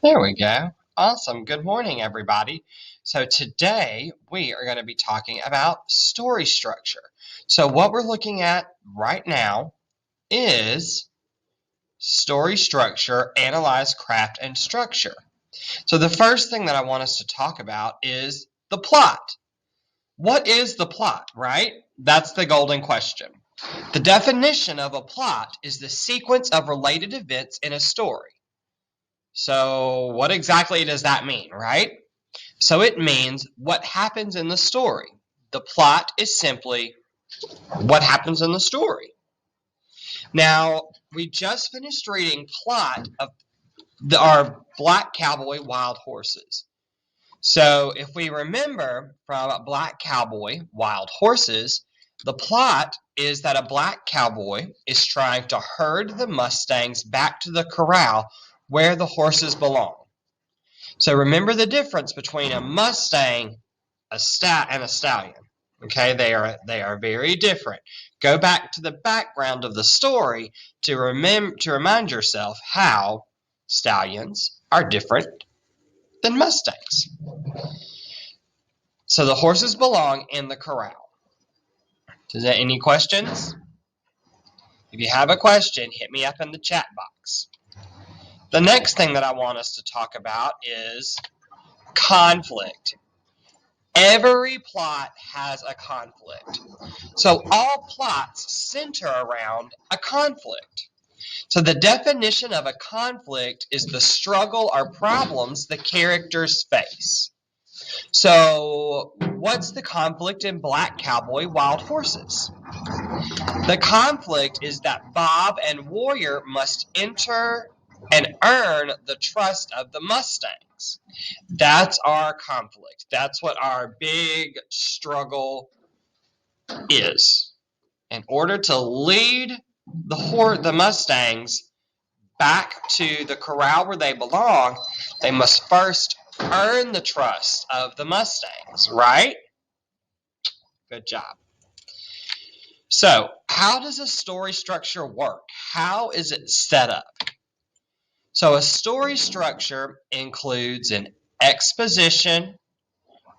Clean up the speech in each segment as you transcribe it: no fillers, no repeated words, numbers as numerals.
There we go. Awesome. Good morning, everybody. So today we are going to be talking about story structure. So what we're looking at right now is story structure, analyze, craft, and structure. So the first thing that I want us to talk about is the plot. What is the plot, right? That's the golden question. The definition of a plot is the sequence of related events in a story. So what exactly does that mean, right? So it means what happens in the story. The plot is simply what happens in the story. Now, we just finished reading plot of our Black Cowboy Wild Horses. So if we remember from Black Cowboy Wild Horses, the plot is that a black cowboy is trying to herd the Mustangs back to the corral where the horses belong. So remember the difference between a Mustang and a stallion. Okay, they are very different. Go back to the background of the story to remind yourself how stallions are different than Mustangs. So the horses belong in the corral. Is there any questions? If you have a question, hit me up in the chat box. The next thing that I want us to talk about is conflict. Every plot has a conflict. So all plots center around a conflict. So the definition of a conflict is the struggle or problems the characters face. So what's the conflict in Black Cowboy Wild Horses? The conflict is that Bob and Warrior must enter and earn the trust of the Mustangs. That's our conflict. That's what our big struggle is. In order to lead the Mustangs back to the corral where they belong, they must first earn the trust of the Mustangs, right? Good job. So, how does a story structure work? How is it set up? So, a story structure includes an exposition,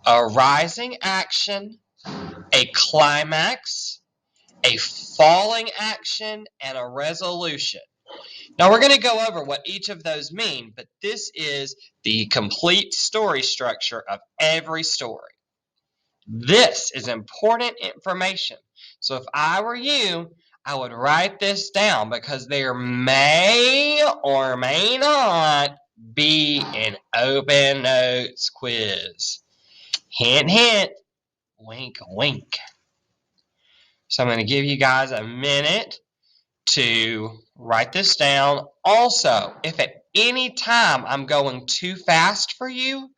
a rising action, a climax, a falling action, and a resolution. Now, we're going to go over what each of those mean, but this is the complete story structure of every story. This is important information. So if I were you, I would write this down because there may or may not be an open notes quiz. Hint, hint, wink, wink. So I'm going to give you guys a minute to write this down. Also, if at any time I'm going too fast for you,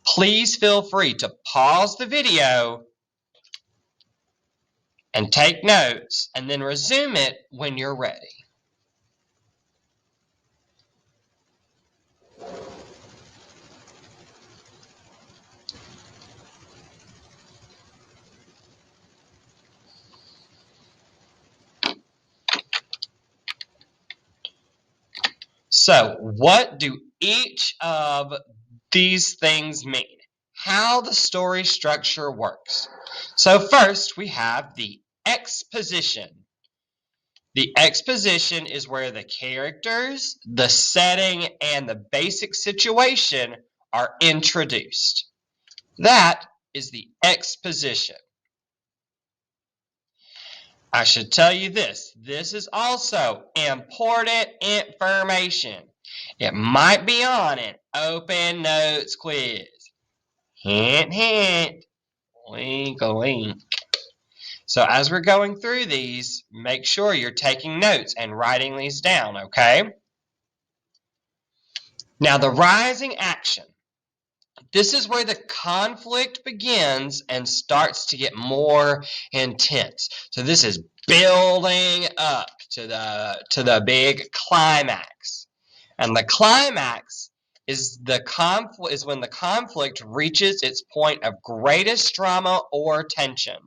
please feel free to pause the video and take notes and then resume it when you're ready. So, what do each of these things mean? How the story structure works. So first we have the exposition. The exposition is where the characters, the setting, and the basic situation are introduced. That is the exposition. I should tell you this. This is also important information. It might be on an open notes quiz. Hint, hint. Wink, wink. So as we're going through these, make sure you're taking notes and writing these down, okay? Now, the rising action. This is where the conflict begins and starts to get more intense. So this is building up to the big climax. And the climax is when the conflict reaches its point of greatest drama or tension.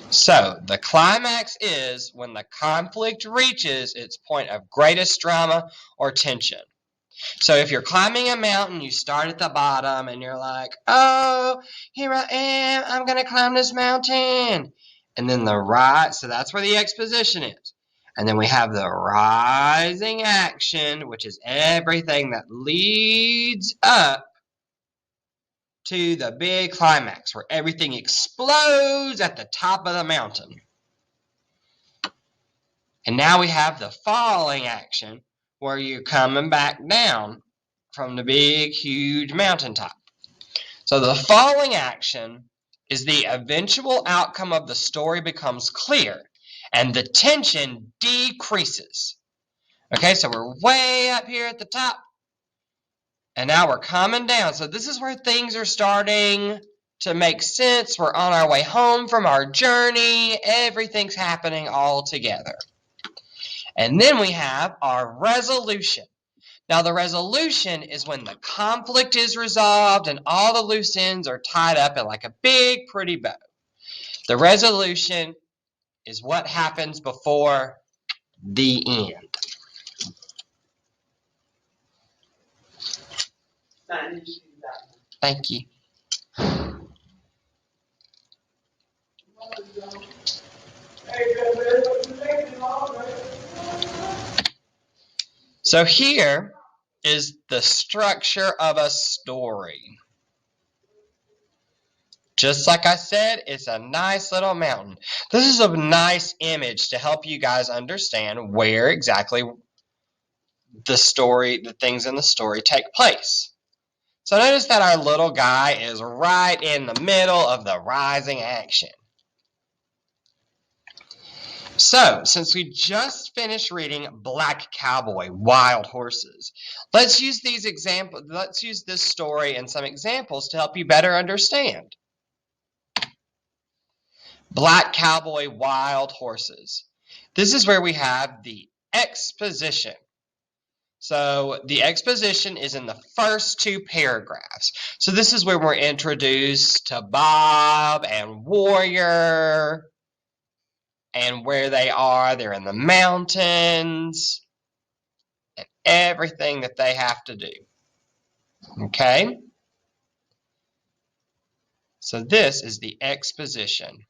So, the climax is when the conflict reaches its point of greatest drama or tension. So if you're climbing a mountain, you start at the bottom and you're like, oh, here I am, I'm going to climb this mountain. And then so that's where the exposition is. And then we have the rising action, which is everything that leads up to the big climax, where everything explodes at the top of the mountain. And now we have the falling action, where you're coming back down from the big, huge mountaintop. So the falling action is the eventual outcome of the story becomes clear, and the tension decreases. Okay, so we're way up here at the top, and now we're coming down. So this is where things are starting to make sense. We're on our way home from our journey. Everything's happening all together. And then we have our resolution. Now, the resolution is when the conflict is resolved and all the loose ends are tied up in like a big, pretty bow. The resolution is what happens before the end. Thank you. So here is the structure of a story. Just like I said, it's a nice little mountain. This is a nice image to help you guys understand where exactly the things in the story take place. So notice that our little guy is right in the middle of the rising action. So, since we just finished reading Black Cowboy, Wild Horses, let's use this story and some examples to help you better understand. Black Cowboy, Wild Horses. This is where we have the exposition. So the exposition is in the first two paragraphs. So this is where we're introduced to Bob and Warrior and where they are. They're in the mountains and everything that they have to do. Okay? So this is the exposition.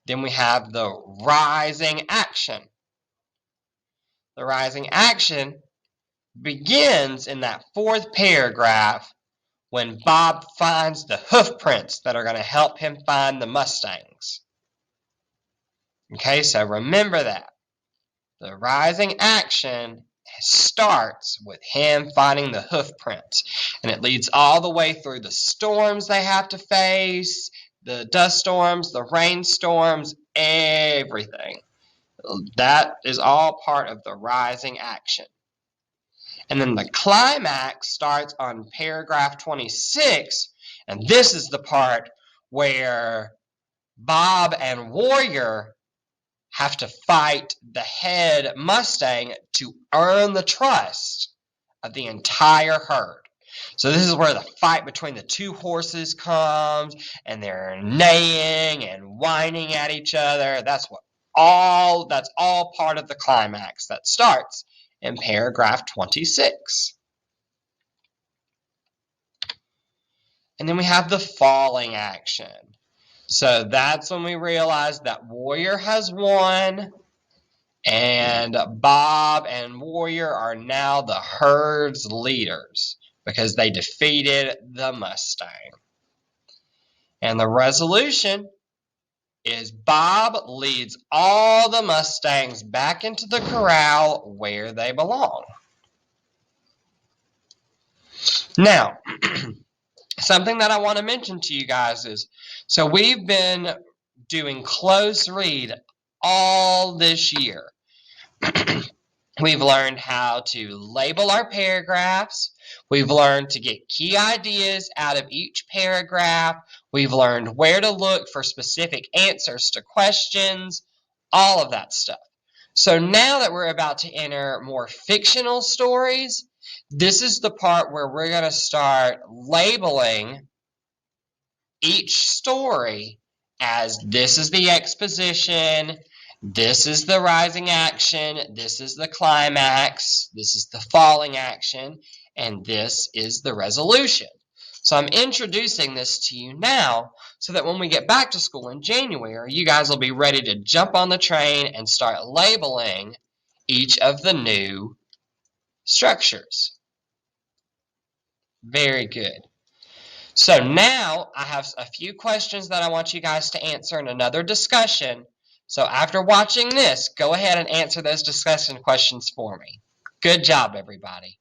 Then we have the rising action. The rising action begins in that fourth paragraph when Bob finds the hoof prints that are going to help him find the Mustangs. Okay, so remember that. The rising action starts with him finding the hoof prints, and it leads all the way through the storms they have to face, the dust storms, the rainstorms, everything. That is all part of the rising action. And then the climax starts on paragraph 26, and this is the part where Bob and Warrior have to fight the head Mustang to earn the trust of the entire herd. So this is where the fight between the two horses comes, and they're neighing and whining at each other. That's all part of the climax that starts in paragraph 26. And then we have the falling action. So that's when we realize that Warrior has won, and Bob and Warrior are now the herd's leaders because they defeated the Mustang. And the resolution is Bob leads all the Mustangs back into the corral where they belong. Now, something that I want to mention to you guys is, so we've been doing close read all this year. We've learned how to label our paragraphs. We've learned to get key ideas out of each paragraph. We've learned where to look for specific answers to questions, all of that stuff. So now that we're about to enter more fictional stories, this is the part where we're going to start labeling each story as this is the exposition, this is the rising action, this is the climax, this is the falling action, and this is the resolution. So I'm introducing this to you now so that when we get back to school in January, you guys will be ready to jump on the train and start labeling each of the new structures. Very good. So now I have a few questions that I want you guys to answer in another discussion. So after watching this, go ahead and answer those discussion questions for me. Good job, everybody.